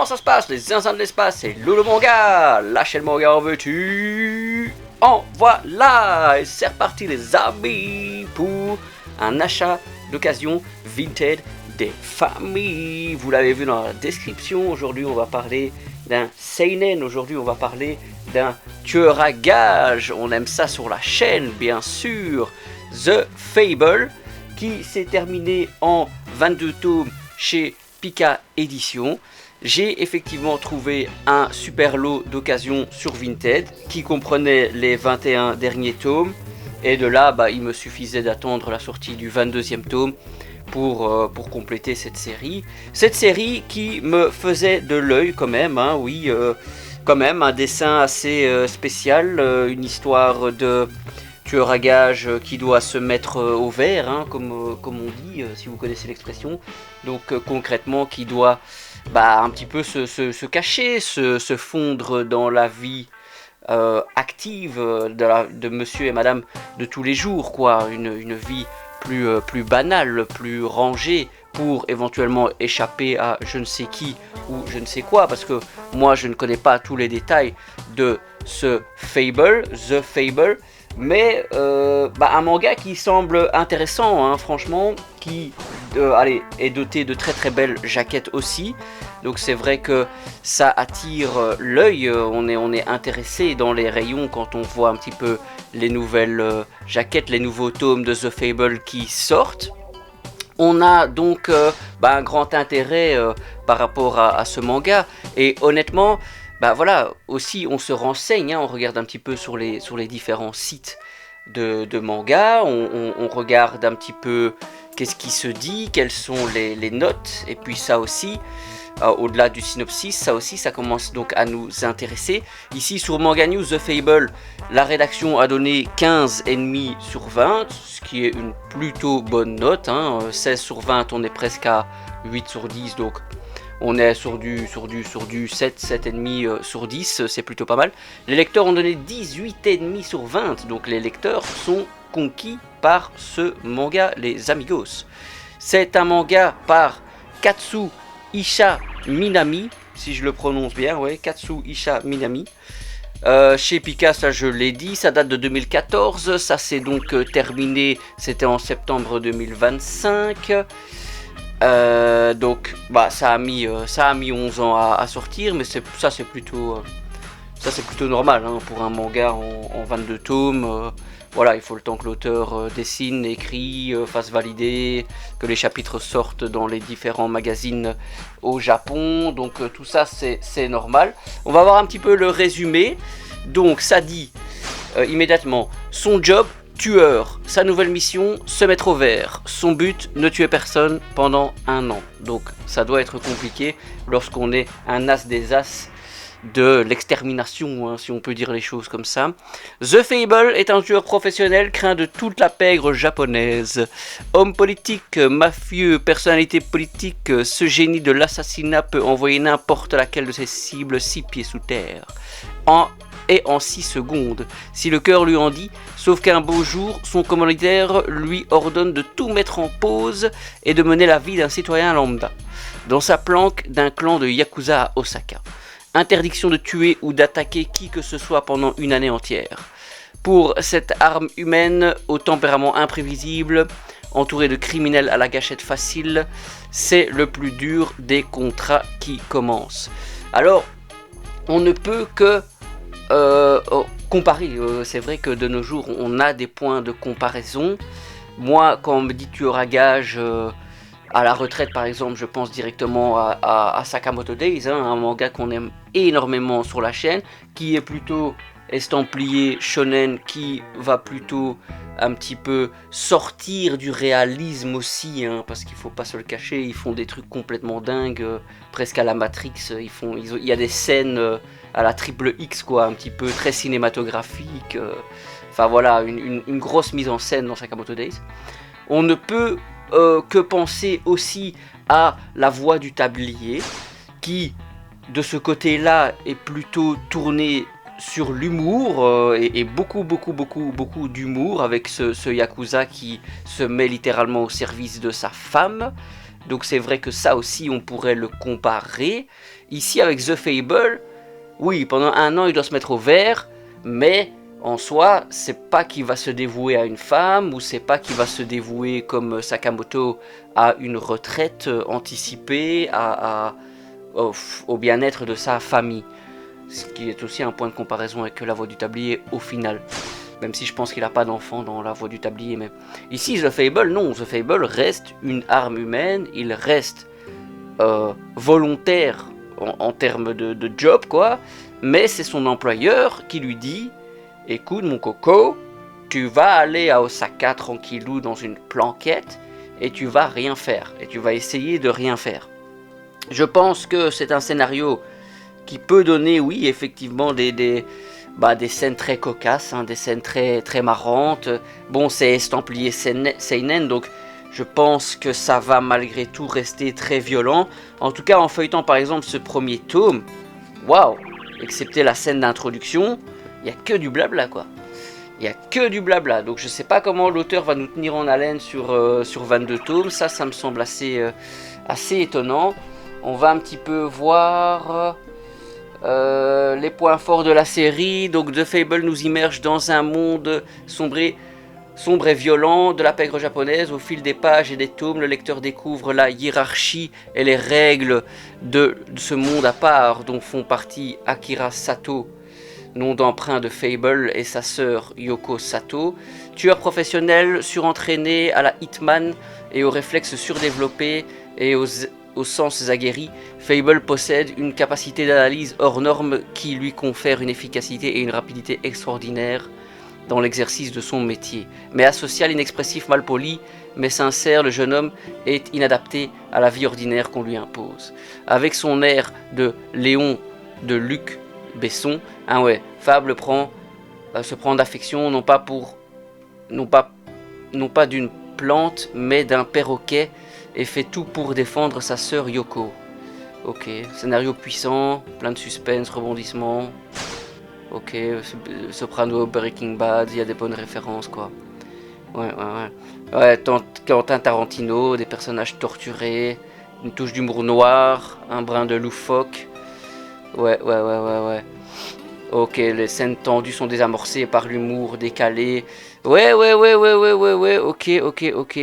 comment ça se passe, les zinzins de l'espace? C'est Lolo Manga, la chaîne manga en veux-tu? En voilà, et c'est reparti les amis pour un achat d'occasion vintage des familles. Vous l'avez vu dans la description, aujourd'hui on va parler d'un seinen, aujourd'hui on va parler d'un tueur à gages, on aime ça sur la chaîne bien sûr, The Fable, qui s'est terminé en 22 tomes chez Pika Édition. J'ai effectivement trouvé un super lot d'occasion sur Vinted qui comprenait les 21 derniers tomes, et de là il me suffisait d'attendre la sortie du 22e tome pour compléter cette série. Cette série qui me faisait de l'œil quand même, hein, oui, quand même, un dessin assez spécial, une histoire de tueur à gages qui doit se mettre au vert, hein, comme on dit, si vous connaissez l'expression. Donc concrètement, qui doit un petit peu se cacher, se fondre dans la vie active de monsieur et madame de tous les jours, quoi. Une vie plus banale, plus rangée, pour éventuellement échapper à je ne sais qui ou je ne sais quoi, parce que moi je ne connais pas tous les détails de ce Fable, The Fable, mais un manga qui semble intéressant, hein, franchement, qui est doté de très très belles jaquettes aussi, donc c'est vrai que ça attire l'œil, on est intéressé dans les rayons quand on voit un petit peu les nouvelles jaquettes, les nouveaux tomes de The Fable qui sortent. On a donc un grand intérêt par rapport à ce manga, et honnêtement, voilà, aussi on se renseigne, hein, on regarde un petit peu sur les différents sites de manga, on regarde un petit peu qu'est-ce qui se dit, quelles sont les notes, et puis ça aussi, au-delà du synopsis, ça commence donc à nous intéresser. Ici sur Manga News The Fable, la rédaction a donné 15,5 sur 20, ce qui est une plutôt bonne note, hein. 16 sur 20, on est presque à 8 sur 10, donc on est sur du 7, 7,5 sur 10, c'est plutôt pas mal. Les lecteurs ont donné 18,5 sur 20, donc les lecteurs sont conquis par ce manga, les amigos. C'est un manga par Katsu Isha Minami, si je le prononce bien, ouais, Katsu Isha Minami. Chez Pika, ça je l'ai dit, ça date de 2014, ça s'est donc terminé, c'était en septembre 2025. Donc ça a mis 11 ans à sortir, mais ça c'est plutôt normal, hein, pour un manga en 22 tomes. Voilà, il faut le temps que l'auteur dessine, écrit, fasse valider, que les chapitres sortent dans les différents magazines au Japon, donc tout ça c'est normal. On va voir un petit peu le résumé. Donc ça dit immédiatement: son job, tueur, sa nouvelle mission, se mettre au vert, son but, ne tuer personne pendant 1 an. Donc ça doit être compliqué lorsqu'on est un as des as de l'extermination, hein, si on peut dire les choses comme ça. The Fable est un tueur professionnel craint de toute la pègre japonaise. Homme politique, mafieux, personnalité politique, ce génie de l'assassinat peut envoyer n'importe laquelle de ses cibles 6 pieds sous terre. En 6 secondes, si le cœur lui en dit, sauf qu'un beau jour, son commanditaire lui ordonne de tout mettre en pause et de mener la vie d'un citoyen lambda, dans sa planque d'un clan de Yakuza à Osaka. Interdiction de tuer ou d'attaquer qui que ce soit pendant 1 année entière. Pour cette arme humaine au tempérament imprévisible, entouré de criminels à la gâchette facile, c'est le plus dur des contrats qui commencent. Alors, on ne peut que comparer, c'est vrai que de nos jours on a des points de comparaison. Moi, quand on me dit tueur à gages à la retraite par exemple, je pense directement à Sakamoto Days, hein, un manga qu'on aime énormément sur la chaîne, qui est plutôt estampillé shonen, qui va plutôt un petit peu sortir du réalisme aussi, hein, parce qu'il faut pas se le cacher, ils font des trucs complètement dingues, presque à la Matrix, il y a des scènes à la triple X, quoi, un petit peu très cinématographique, enfin voilà, une grosse mise en scène dans Sakamoto Days. On ne peut que penser aussi à La Voix du Tablier, qui de ce côté-là est plutôt tourné sur l'humour, et beaucoup d'humour, avec ce Yakuza qui se met littéralement au service de sa femme, Donc c'est vrai que ça aussi on pourrait le comparer. Ici avec The Fable, oui, pendant 1 an il doit se mettre au vert, mais en soi, c'est pas qu'il va se dévouer à une femme, ou c'est pas qu'il va se dévouer comme Sakamoto à une retraite anticipée, au bien-être de sa famille. Ce qui est aussi un point de comparaison avec La Voix du Tablier au final. Même si je pense qu'il n'a pas d'enfant dans La Voix du Tablier. Mais ici, The Fable, non. The Fable reste une arme humaine. Il reste volontaire en termes de job, quoi. Mais c'est son employeur qui lui dit: écoute, mon coco, tu vas aller à Osaka tranquillou dans une planquette et tu vas rien faire. Et tu vas essayer de rien faire. Je pense que c'est un scénario qui peut donner, oui, effectivement, des scènes très cocasses, hein, des scènes très, très marrantes. Bon, c'est estampillé seinen, donc je pense que ça va malgré tout rester très violent. En tout cas, en feuilletant par exemple ce premier tome, waouh, excepté la scène d'introduction, il n'y a que du blabla, quoi. Il n'y a que du blabla, donc je sais pas comment l'auteur va nous tenir en haleine sur 22 tomes, ça me semble assez étonnant. On va un petit peu voir les points forts de la série. Donc The Fable nous immerge dans un monde sombre et violent de la pègre japonaise. Au fil des pages et des tomes, le lecteur découvre la hiérarchie et les règles de ce monde à part dont font partie Akira Sato, nom d'emprunt de Fable, et sa sœur Yoko Sato. Tueur professionnel, surentraîné à la Hitman et aux réflexes surdéveloppés et aux sens aguerris, Fable possède une capacité d'analyse hors norme qui lui confère une efficacité et une rapidité extraordinaires dans l'exercice de son métier. Mais asocial, inexpressif, malpoli, mais sincère, le jeune homme est inadapté à la vie ordinaire qu'on lui impose. Avec son air de Léon de Luc Besson, Fable se prend d'affection non pas d'une plante, mais d'un perroquet, et fait tout pour défendre sa sœur Yoko. Ok, scénario puissant, plein de suspense, rebondissements. Ok, Soprano, Breaking Bad, il y a des bonnes références, quoi. Ouais, Quentin Tarantino, des personnages torturés, une touche d'humour noir, un brin de loufoque. Ouais. Ok, les scènes tendues sont désamorcées par l'humour décalé. Ouais, ok.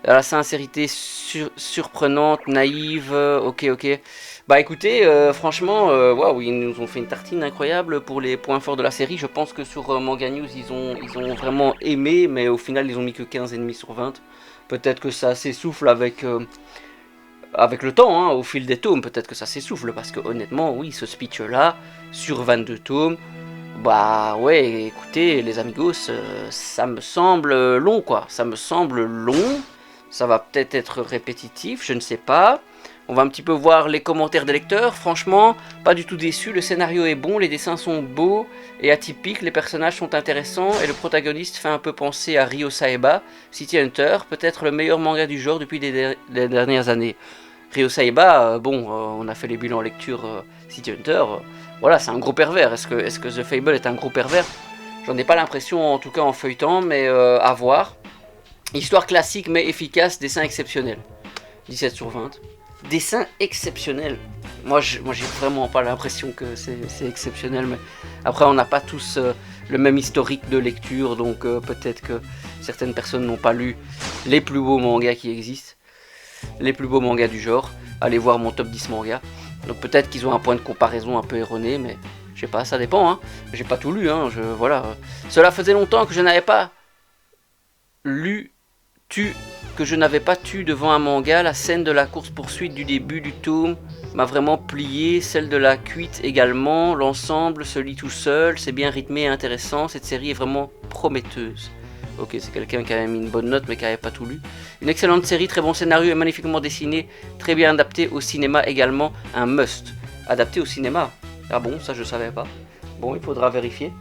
La sincérité surprenante, naïve, ok. Bah écoutez, franchement, waouh, ils nous ont fait une tartine incroyable pour les points forts de la série. Je pense que sur Manga News, ils ont vraiment aimé, mais au final, ils ont mis que 15,5 sur 20. Peut-être que ça s'essouffle avec le temps, hein, au fil des tomes, peut-être que ça s'essouffle, parce que honnêtement, oui, ce speech-là, sur 22 tomes, bah ouais, écoutez, les amigos, ça me semble long, quoi. Ça me semble long. Ça va peut-être être répétitif, je ne sais pas. On va un petit peu voir les commentaires des lecteurs. Franchement, pas du tout déçu. Le scénario est bon, les dessins sont beaux et atypiques, les personnages sont intéressants et le protagoniste fait un peu penser à Ryo Saeba. City Hunter, peut-être le meilleur manga du genre depuis les dernières années. Ryo Saeba, on a fait les bilans lecture City Hunter. Voilà, c'est un gros pervers. Est-ce que The Fable est un gros pervers? J'en ai pas l'impression, en tout cas en feuilletant, mais à voir. Histoire classique mais efficace, dessin exceptionnel. 17 sur 20. Dessin exceptionnel. Moi j'ai vraiment pas l'impression que c'est exceptionnel, mais après on n'a pas tous le même historique de lecture, donc peut-être que certaines personnes n'ont pas lu les plus beaux mangas qui existent, les plus beaux mangas du genre. Allez voir mon top 10 mangas. Donc peut-être qu'ils ont un point de comparaison un peu erroné, mais je sais pas, ça dépend, hein. J'ai pas tout lu, hein. Voilà. Cela faisait longtemps que je n'avais pas tu devant un manga. La scène de la course-poursuite du début du tome m'a vraiment plié, celle de la cuite également. L'ensemble se lit tout seul, c'est bien rythmé et intéressant, cette série est vraiment prometteuse. Ok, c'est quelqu'un qui avait mis une bonne note mais qui n'avait pas tout lu. Une excellente série, très bon scénario et magnifiquement dessiné, très bien adapté au cinéma également, un must. Adapté au cinéma? Ah bon, ça je savais pas. Bon, il faudra vérifier.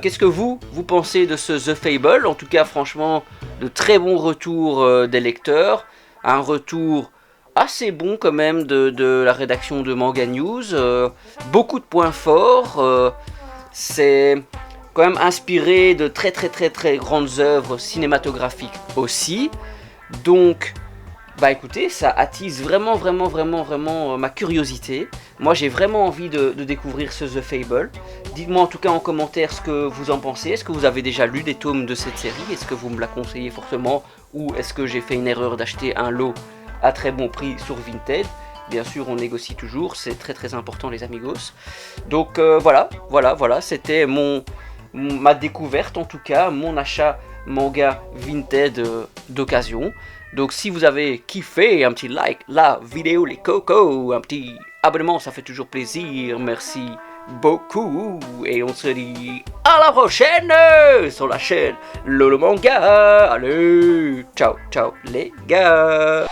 Qu'est-ce que vous pensez de ce The Fable? En tout cas, franchement, de très bons retours des lecteurs. Un retour assez bon quand même de la rédaction de Manga News. Beaucoup de points forts. C'est quand même inspiré de très grandes œuvres cinématographiques aussi. Donc, Bah écoutez, ça attise vraiment ma curiosité. Moi j'ai vraiment envie de découvrir ce The Fable. Dites-moi en tout cas en commentaire ce que vous en pensez. Est-ce que vous avez déjà lu des tomes de cette série? Est-ce que vous me la conseillez fortement? Ou est-ce que j'ai fait une erreur d'acheter un lot à très bon prix sur Vinted? Bien sûr on négocie toujours, c'est très important les amigos. Donc voilà, c'était ma découverte en tout cas, mon achat manga Vinted d'occasion. Donc si vous avez kiffé, un petit like la vidéo les cocos, un petit abonnement, ça fait toujours plaisir, merci beaucoup. Et on se dit à la prochaine sur la chaîne Lolo Manga. Allez, ciao les gars.